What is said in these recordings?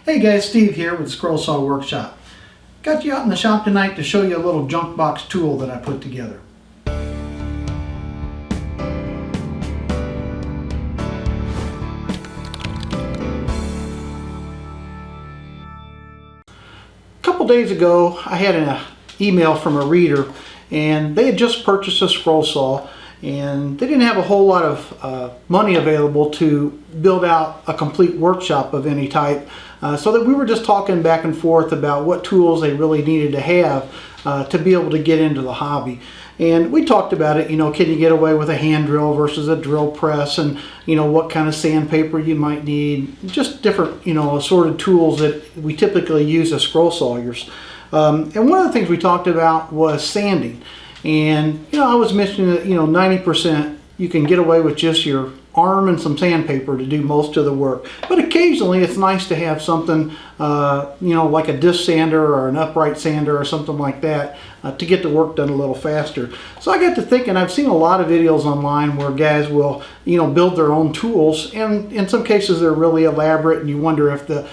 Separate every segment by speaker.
Speaker 1: Hey guys, Steve here with Scrollsaw Workshop. Got you out in the shop tonight to show you a little junk box tool that I put together. A couple days ago I had an email from a reader, and they had just purchased a scroll saw and they didn't have a whole lot of money available to build out a complete workshop of any type. So that we were just talking back and forth about what tools they really needed to have to be able to get into the hobby. And we talked about it, can you get away with a hand drill versus a drill press, and what kind of sandpaper you might need, just different assorted tools that we typically use as scroll sawyers. And one of the things we talked about was sanding. And I was mentioning that 90% you can get away with just your arm and some sandpaper to do most of the work, but occasionally it's nice to have something like a disc sander or an upright sander or something like that to get the work done a little faster. So I got to thinking, I've seen a lot of videos online where guys will build their own tools, and in some cases they're really elaborate, and you wonder if the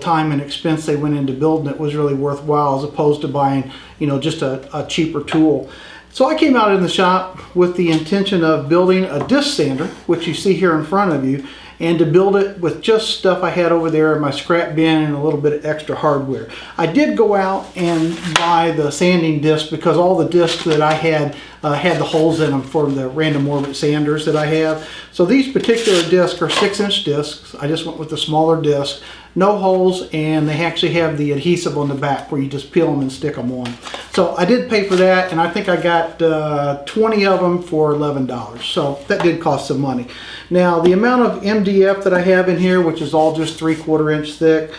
Speaker 1: time and expense they went into building it was really worthwhile, as opposed to buying just a cheaper tool. So I came out in the shop with the intention of building a disc sander, which you see here in front of you, and to build it with just stuff I had over there in my scrap bin and a little bit of extra hardware. I did go out and buy the sanding disc because all the discs that I had had the holes in them for the random orbit sanders that I have. So these particular discs are 6-inch discs. I just went with the smaller disc. No holes, and they actually have the adhesive on the back where you just peel them and stick them on. So I did pay for that, and I think I got 20 of them for $11. So that did cost some money. Now the amount of MDF that I have in here, which is all just 3/4 inch thick,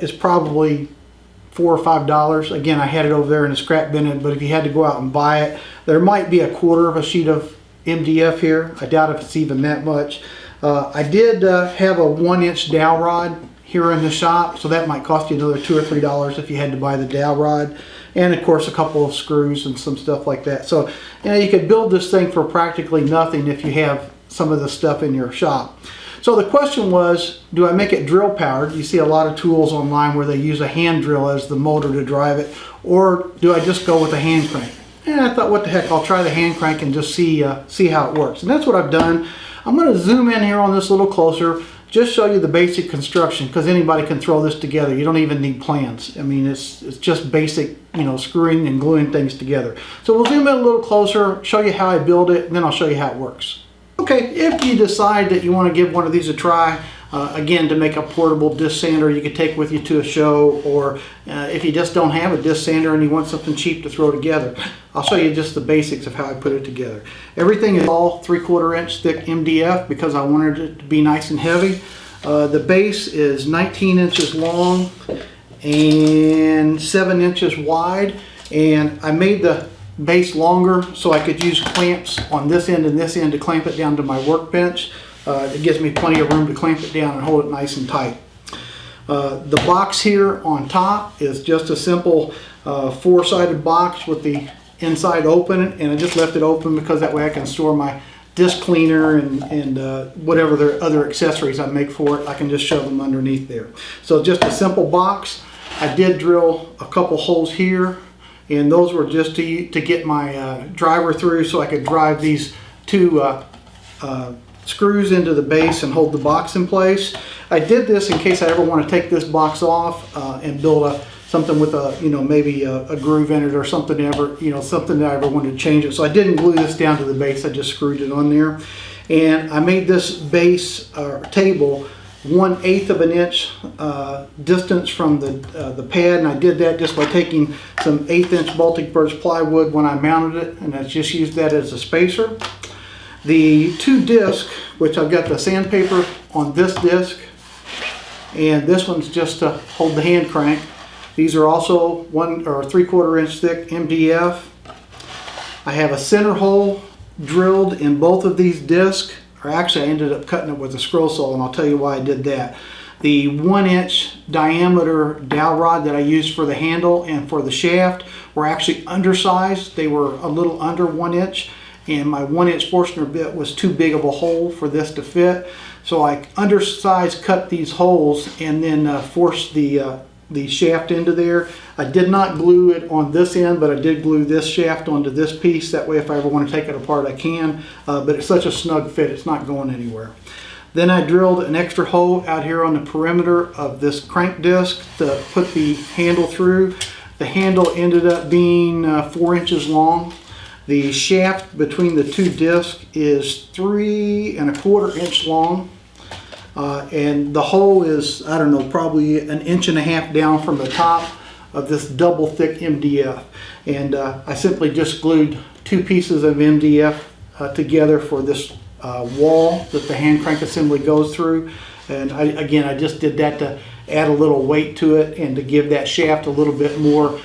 Speaker 1: is probably $4 or $5. Again, I had it over there in the scrap bin, but if you had to go out and buy it, there might be a 1/4 of a sheet of MDF here. I doubt if it's even that much. I did have a 1-inch dowel rod here in the shop, so that might cost you another $2 or $3 if you had to buy the dowel rod, and of course a couple of screws and some stuff like that. So you could build this thing for practically nothing if you have some of the stuff in your shop. So the question was, do I make it drill powered? You see a lot of tools online where they use a hand drill as the motor to drive it, or do I just go with a hand crank? And I thought, what the heck, I'll try the hand crank and just see how it works. And that's what I've done. I'm going to zoom in here on this a little closer, just show you the basic construction, because anybody can throw this together. You don't even need plans. I mean, it's just basic, screwing and gluing things together. So we'll zoom in a little closer, show you how I build it, and then I'll show you how it works. Okay, if you decide that you want to give one of these a try, again, to make a portable disc sander you could take with you to a show, or if you just don't have a disc sander and you want something cheap to throw together, I'll show you just the basics of how I put it together. Everything is all 3/4 inch thick MDF because I wanted it to be nice and heavy. The base is 19 inches long and 7 inches wide, and I made the base longer so I could use clamps on this end and this end to clamp it down to my workbench. It gives me plenty of room to clamp it down and hold it nice and tight. The box here on top is just a simple 4-sided box with the inside open, and I just left it open because that way I can store my disc cleaner and whatever the other accessories I make for it. I can just shove them underneath there. So just a simple box. I did drill a couple holes here, and those were just to get my driver through so I could drive these two screws into the base and hold the box in place. I did this in case I ever want to take this box off and build something with a maybe a groove in it or something something that I ever wanted to change it. So I didn't glue this down to the base. I just screwed it on there, and I made this base table 1/8 of an inch distance from the pad, and I did that just by taking some 1/8 inch Baltic birch plywood when I mounted it, and I just used that as a spacer. The two discs, which I've got the sandpaper on this disc, and this one's just to hold the hand crank. These are also 1 or 3/4 inch thick MDF. I have a center hole drilled in both of these discs, or actually I ended up cutting it with a scroll saw, and I'll tell you why I did that. The 1-inch diameter dowel rod that I used for the handle and for the shaft were actually undersized. They were a little under 1 inch, and my 1-inch Forstner bit was too big of a hole for this to fit. So I undersize cut these holes and then force the shaft into there. I did not glue it on this end, but I did glue this shaft onto this piece. That way if I ever want to take it apart I can, but it's such a snug fit it's not going anywhere. Then I drilled an extra hole out here on the perimeter of this crank disc to put the handle through. The handle ended up being 4 inches long. The shaft between the two discs is 3 1/4 inch long. And the hole is, I don't know, probably 1.5 inches down from the top of this double thick MDF. And I simply just glued 2 pieces of MDF together for this wall that the hand crank assembly goes through. And I just did that to add a little weight to it and to give that shaft a little bit more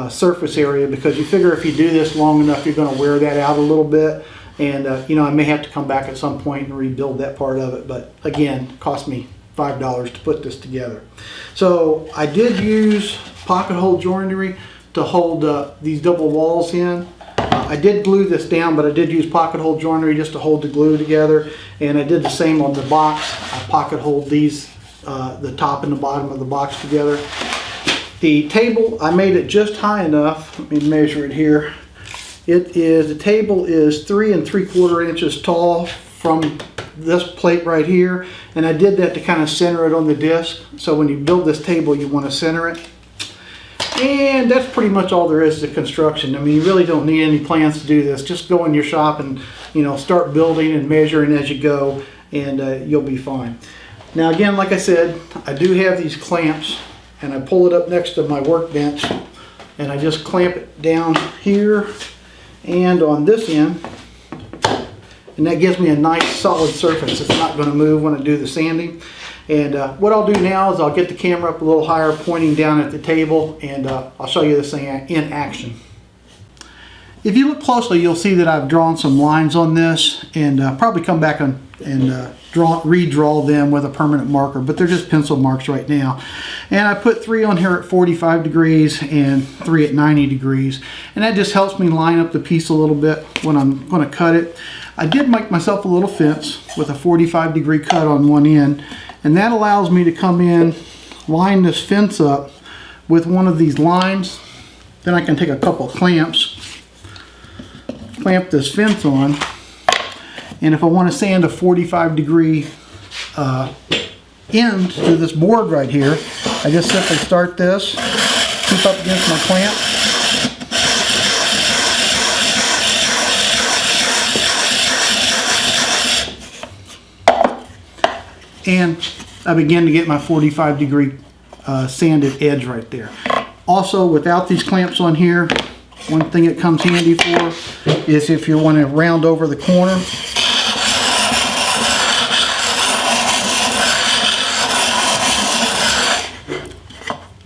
Speaker 1: surface area, because you figure if you do this long enough you're going to wear that out a little bit. And you know, I may have to come back at some point and rebuild that part of it, but again, it cost me $5 to put this together. So I did use pocket hole joinery to hold these double walls in. I did glue this down, but I did use pocket hole joinery just to hold the glue together, and I did the same on the box. I pocket holed these, the top and the bottom of the box together. The table, I made it just high enough. Let me measure it here. The table is 3 3/4 inches tall from this plate right here, and I did that to kind of center it on the disc. So when you build this table you want to center it. And that's pretty much all there is to construction. I mean, you really don't need any plans to do this. Just go in your shop and, you know, start building and measuring as you go, and you'll be fine. Now again, like I said, I do have these clamps, and I pull it up next to my workbench, and I just clamp it down here and on this end, and that gives me a nice solid surface. It's not going to move when I do the sanding. And what I'll do now is I'll get the camera up a little higher, pointing down at the table, and I'll show you this thing in action. If you look closely, you'll see that I've drawn some lines on this, and probably come back and redraw them with a permanent marker, but they're just pencil marks right now. And I put 3 on here at 45 degrees and 3 at 90 degrees, and that just helps me line up the piece a little bit when I'm going to cut it. I did make myself a little fence with a 45-degree cut on one end, and that allows me to come in, line this fence up with one of these lines. Then I can take a couple clamps, clamp this fence on, and if I want to sand a 45-degree end to this board right here, I just simply start this, keep up against my clamp, and I begin to get my 45-degree sanded edge right there. Also, without these clamps on here, one thing it comes handy for is if you want to round over the corner.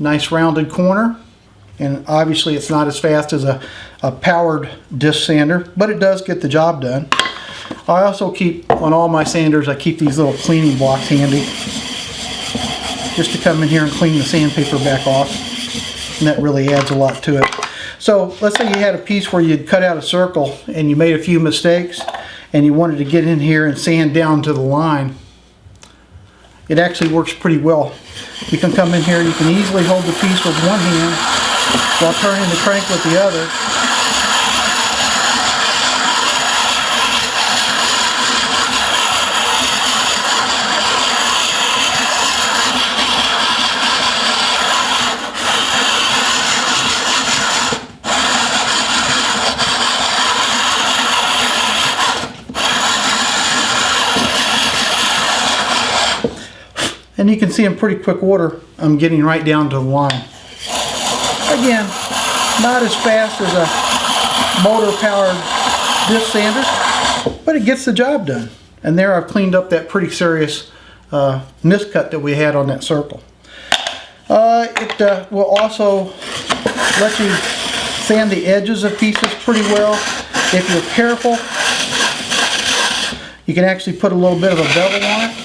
Speaker 1: Nice rounded corner, and obviously it's not as fast as a powered disc sander, but it does get the job done. I also keep, on all my sanders, I keep these little cleaning blocks handy, just to come in here and clean the sandpaper back off, and that really adds a lot to it. So let's say you had a piece where you'd cut out a circle and you made a few mistakes and you wanted to get in here and sand down to the line. It actually works pretty well. You can come in here and you can easily hold the piece with one hand while turning the crank with the other. And you can see in pretty quick order, I'm getting right down to the line. Again, not as fast as a motor-powered disc sander, but it gets the job done. And there I've cleaned up that pretty serious miscut that we had on that circle. It will also let you sand the edges of pieces pretty well. If you're careful, you can actually put a little bit of a bevel on it.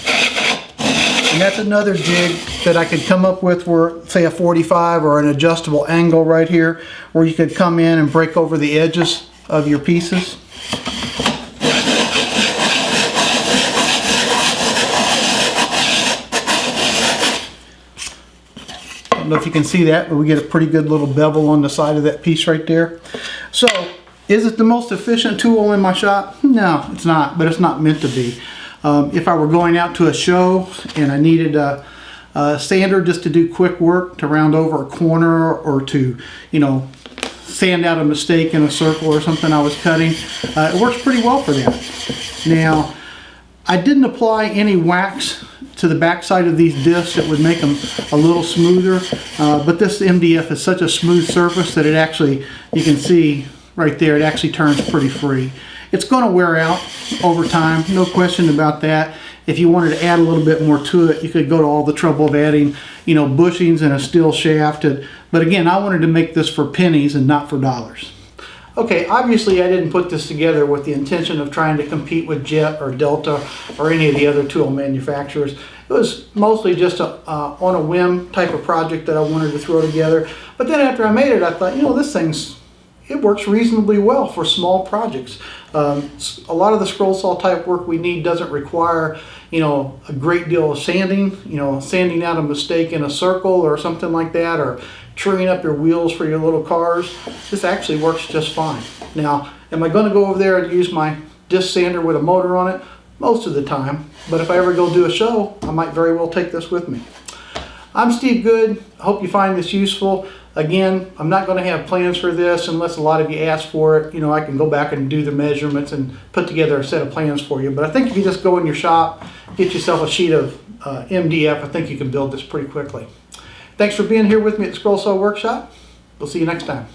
Speaker 1: And that's another jig that I could come up with where, say, a 45 or an adjustable angle right here, where you could come in and break over the edges of your pieces. don't know if you can see that, but we get a pretty good little bevel on the side of that piece right there. So, is it the most efficient tool in my shop? No, it's not, but it's not meant to be. If I were going out to a show and I needed a sander just to do quick work, to round over a corner or to, you know, sand out a mistake in a circle or something I was cutting, it works pretty well for that. Now, I didn't apply any wax to the back side of these discs that would make them a little smoother, but this MDF is such a smooth surface that it actually, you can see right there, it actually turns pretty free. It's going to wear out over time, no question about that. If you wanted to add a little bit more to it, you could go to all the trouble of adding, you know, bushings and a steel shaft. But again, I wanted to make this for pennies and not for dollars. Okay, obviously I didn't put this together with the intention of trying to compete with Jet or Delta or any of the other tool manufacturers. It was mostly just on a whim type of project that I wanted to throw together. But then after I made it, I thought, you know, it works reasonably well for small projects. A lot of the scroll saw type work we need doesn't require, you know, a great deal of sanding, you know, sanding out a mistake in a circle or something like that, or truing up your wheels for your little cars. This actually works just fine. Now, am I going to go over there and use my disc sander with a motor on it? Most of the time, but if I ever go do a show, I might very well take this with me. I'm Steve Good. I hope you find this useful. Again, I'm not going to have plans for this unless a lot of you ask for it. You know, I can go back and do the measurements and put together a set of plans for you. But I think if you just go in your shop, get yourself a sheet of MDF, I think you can build this pretty quickly. Thanks for being here with me at the Scrollsaw Workshop. We'll see you next time.